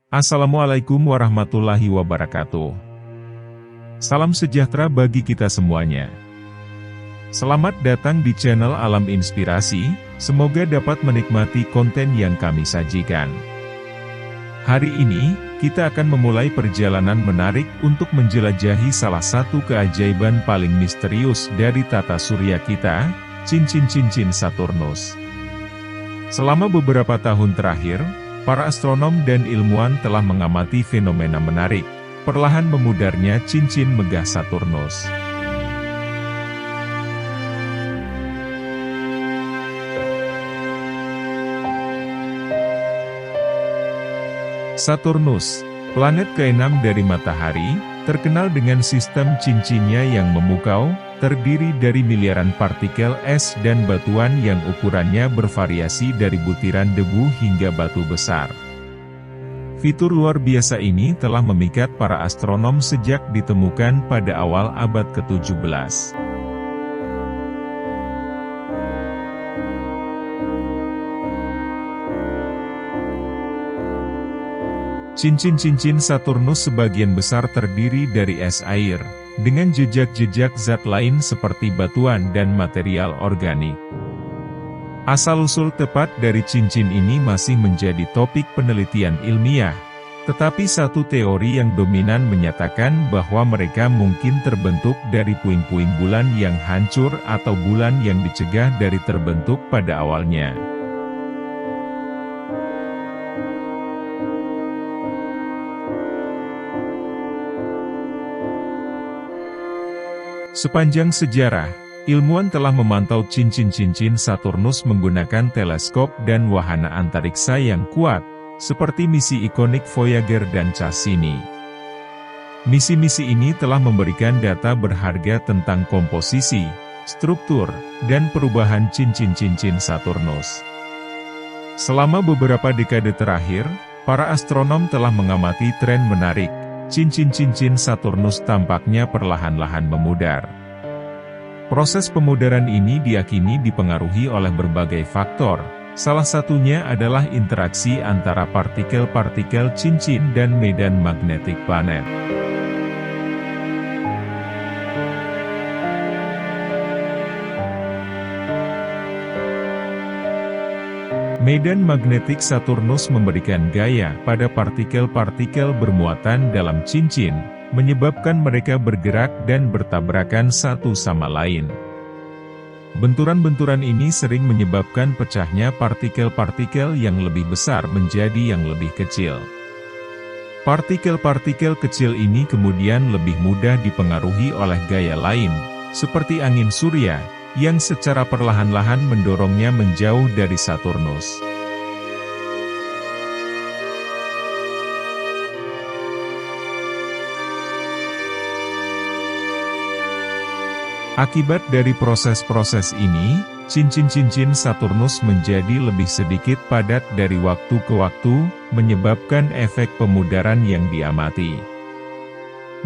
Assalamualaikum warahmatullahi wabarakatuh. Salam sejahtera bagi kita semuanya. Selamat datang di channel Alam Inspirasi, semoga dapat menikmati konten yang kami sajikan. Hari ini, kita akan memulai perjalanan menarik untuk menjelajahi salah satu keajaiban paling misterius dari tata surya kita, cincin-cincin Saturnus. Selama beberapa tahun terakhir, para astronom dan ilmuwan telah mengamati fenomena menarik, perlahan memudarnya cincin megah Saturnus. Saturnus, planet keenam dari Matahari, terkenal dengan sistem cincinnya yang memukau, terdiri dari miliaran partikel es dan batuan yang ukurannya bervariasi dari butiran debu hingga batu besar. Fitur luar biasa ini telah memikat para astronom sejak ditemukan pada awal abad ke-17. Cincin-cincin Saturnus sebagian besar terdiri dari es air, dengan jejak-jejak zat lain seperti batuan dan material organik. Asal-usul tepat dari cincin ini masih menjadi topik penelitian ilmiah, tetapi satu teori yang dominan menyatakan bahwa mereka mungkin terbentuk dari puing-puing bulan yang hancur atau bulan yang dicegah dari terbentuk pada awalnya. Sepanjang sejarah, ilmuwan telah memantau cincin-cincin Saturnus menggunakan teleskop dan wahana antariksa yang kuat, seperti misi ikonik Voyager dan Cassini. Misi-misi ini telah memberikan data berharga tentang komposisi, struktur, dan perubahan cincin-cincin Saturnus. Selama beberapa dekade terakhir, para astronom telah mengamati tren menarik. Cincin-cincin Saturnus tampaknya perlahan-lahan memudar. Proses pemudaran ini diyakini dipengaruhi oleh berbagai faktor, salah satunya adalah interaksi antara partikel-partikel cincin dan medan magnetik planet. Medan magnetik Saturnus memberikan gaya pada partikel-partikel bermuatan dalam cincin, menyebabkan mereka bergerak dan bertabrakan satu sama lain. Benturan-benturan ini sering menyebabkan pecahnya partikel-partikel yang lebih besar menjadi yang lebih kecil. Partikel-partikel kecil ini kemudian lebih mudah dipengaruhi oleh gaya lain, seperti angin surya, yang secara perlahan-lahan mendorongnya menjauh dari Saturnus. Akibat dari proses-proses ini, cincin-cincin Saturnus menjadi lebih sedikit padat dari waktu ke waktu, menyebabkan efek pemudaran yang diamati.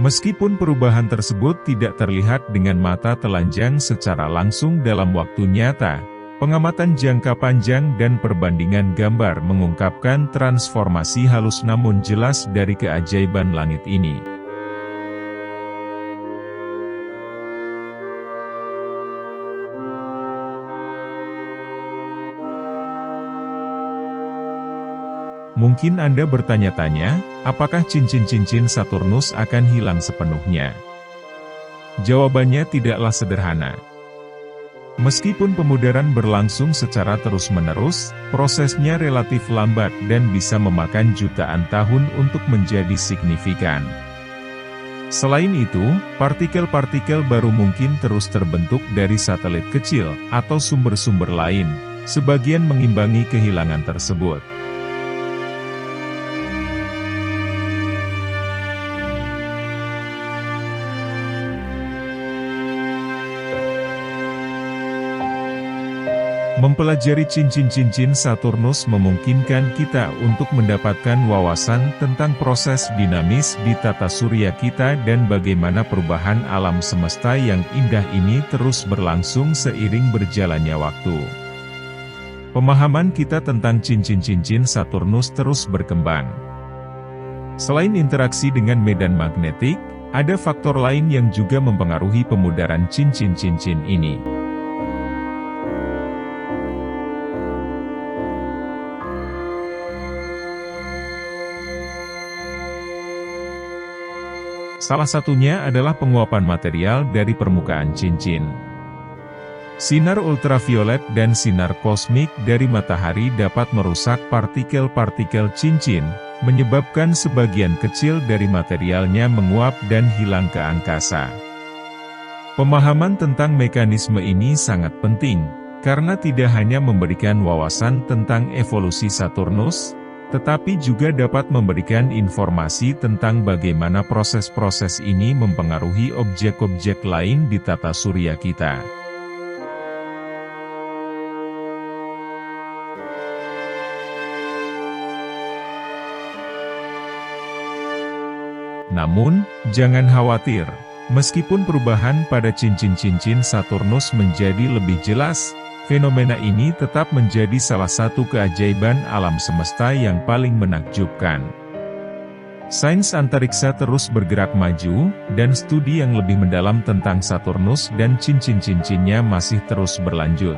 Meskipun perubahan tersebut tidak terlihat dengan mata telanjang secara langsung dalam waktu nyata, pengamatan jangka panjang dan perbandingan gambar mengungkapkan transformasi halus namun jelas dari keajaiban langit ini. Mungkin Anda bertanya-tanya, apakah cincin-cincin Saturnus akan hilang sepenuhnya? Jawabannya tidaklah sederhana. Meskipun pemudaran berlangsung secara terus-menerus, prosesnya relatif lambat dan bisa memakan jutaan tahun untuk menjadi signifikan. Selain itu, partikel-partikel baru mungkin terus terbentuk dari satelit kecil atau sumber-sumber lain, sebagian mengimbangi kehilangan tersebut. Mempelajari cincin-cincin Saturnus memungkinkan kita untuk mendapatkan wawasan tentang proses dinamis di tata surya kita dan bagaimana perubahan alam semesta yang indah ini terus berlangsung seiring berjalannya waktu. Pemahaman kita tentang cincin-cincin Saturnus terus berkembang. Selain interaksi dengan medan magnetik, ada faktor lain yang juga mempengaruhi pemudaran cincin-cincin ini. Salah satunya adalah penguapan material dari permukaan cincin. Sinar ultraviolet dan sinar kosmik dari matahari dapat merusak partikel-partikel cincin, menyebabkan sebagian kecil dari materialnya menguap dan hilang ke angkasa. Pemahaman tentang mekanisme ini sangat penting, karena tidak hanya memberikan wawasan tentang evolusi Saturnus, tetapi juga dapat memberikan informasi tentang bagaimana proses-proses ini mempengaruhi objek-objek lain di tata surya kita. Namun, jangan khawatir, meskipun perubahan pada cincin-cincin Saturnus menjadi lebih jelas, fenomena ini tetap menjadi salah satu keajaiban alam semesta yang paling menakjubkan. Sains antariksa terus bergerak maju, dan studi yang lebih mendalam tentang Saturnus dan cincin-cincinnya masih terus berlanjut.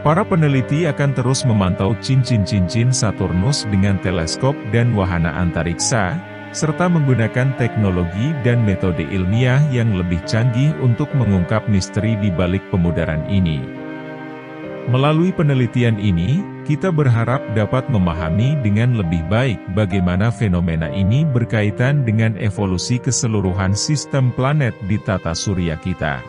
Para peneliti akan terus memantau cincin-cincin Saturnus dengan teleskop dan wahana antariksa, serta menggunakan teknologi dan metode ilmiah yang lebih canggih untuk mengungkap misteri di balik pemudaran ini. Melalui penelitian ini, kita berharap dapat memahami dengan lebih baik bagaimana fenomena ini berkaitan dengan evolusi keseluruhan sistem planet di tata surya kita.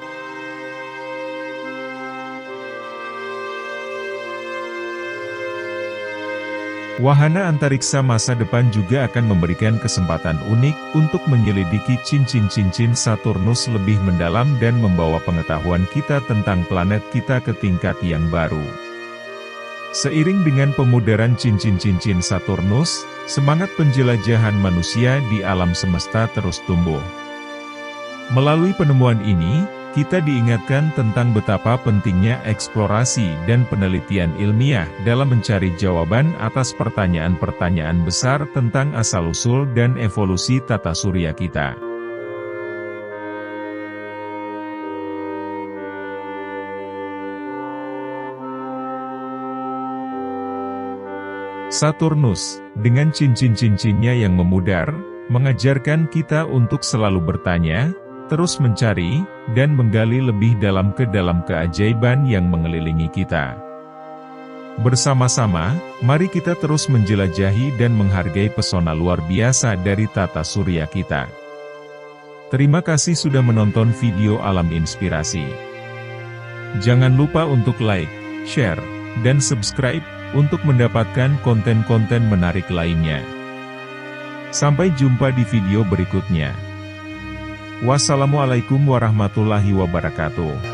Wahana antariksa masa depan juga akan memberikan kesempatan unik untuk menyelidiki cincin-cincin Saturnus lebih mendalam dan membawa pengetahuan kita tentang planet kita ke tingkat yang baru. Seiring dengan pemudaran cincin-cincin Saturnus, semangat penjelajahan manusia di alam semesta terus tumbuh. Melalui penemuan ini, kita diingatkan tentang betapa pentingnya eksplorasi dan penelitian ilmiah dalam mencari jawaban atas pertanyaan-pertanyaan besar tentang asal-usul dan evolusi tata surya kita. Saturnus, dengan cincin-cincinnya yang memudar, mengajarkan kita untuk selalu bertanya, terus mencari, dan menggali lebih dalam ke dalam keajaiban yang mengelilingi kita. Bersama-sama, mari kita terus menjelajahi dan menghargai pesona luar biasa dari tata surya kita. Terima kasih sudah menonton video Alam Inspirasi. Jangan lupa untuk like, share, dan subscribe, untuk mendapatkan konten-konten menarik lainnya. Sampai jumpa di video berikutnya. Wassalamualaikum warahmatullahi wabarakatuh.